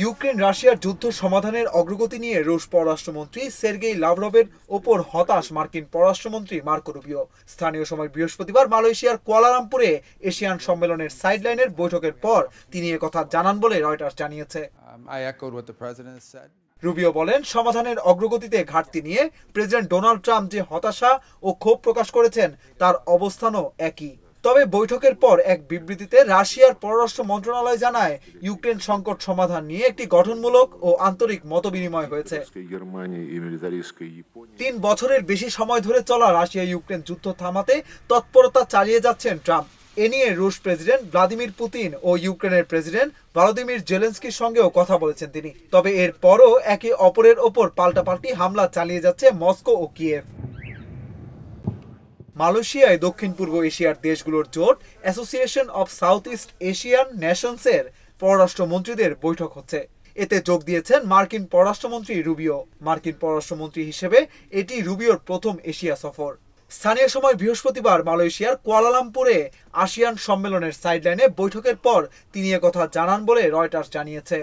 Ukraine রাশিয়ার যুদ্ধ সমাধানের অগ্রগতি নিয়ে রুশ পররাষ্ট্রমন্ত্রী সের্গেই লাভরভের ওপর হতাশ মার্কিন পররাষ্ট্রমন্ত্রী মার্কো রুবিও। স্থানীয় সময় বৃহস্পতিবার মালয়েশিয়ার কুয়ালালামপুরে এশিয়ান সম্মেলনের সাইডলাইনের বৈঠকের পর তিনি একথা জানান বলে রয়টার্স জানিয়েছে। রুবিও বলেন, সমাধানের অগ্রগতিতে ঘাটতি নিয়ে প্রেসিডেন্ট ডোনাল্ড ট্রাম্প যে হতাশা ও ক্ষোভ প্রকাশ করেছেন তার অবস্থানও একই। তবে বৈঠকের পর এক বিবৃতিতে রাশিয়ার পররাষ্ট্র মন্ত্রণালয় জানায়, ইউক্রেন সংকট সমাধান নিয়ে একটি গঠনমূলক ও আন্তরিক মতবিনিময় হয়েছে। ৩ বছরের বেশি সময় ধরে চলা রাশিয়া ইউক্রেন যুদ্ধ থামাতে তৎপরতা চালিয়ে যাচ্ছেন ট্রাম্প। এ নিয়ে রুশ প্রেসিডেন্ট ভ্লাদিমির পুতিন ও ইউক্রেনের প্রেসিডেন্ট ভলোদিমির জেলেনস্কির সঙ্গেও কথা বলেছেন তিনি। তবে এর পরও একে অপরের ওপর পাল্টাপাল্টি হামলা চালিয়ে যাচ্ছে মস্কো ও কিয়েভ। মালয়েশিয়ায় দক্ষিণ পূর্ব এশিয়ার দেশগুলোর জোট association of South East Asian নেশনসের পররাষ্ট্রমন্ত্রীদের বৈঠক হচ্ছে। এতে যোগ দিয়েছেন মার্কিন পররাষ্ট্রমন্ত্রী রুবিও। মার্কিন পররাষ্ট্রমন্ত্রী হিসেবে এটি রুবিওর প্রথম এশিয়া সফর। স্থানীয় সময় বৃহস্পতিবার মালয়েশিয়ার কুয়ালালামপুরে আসিয়ান সম্মেলনের সাইডলাইনে বৈঠকের পর তিনি একথা জানান বলে রয়টার্স জানিয়েছে।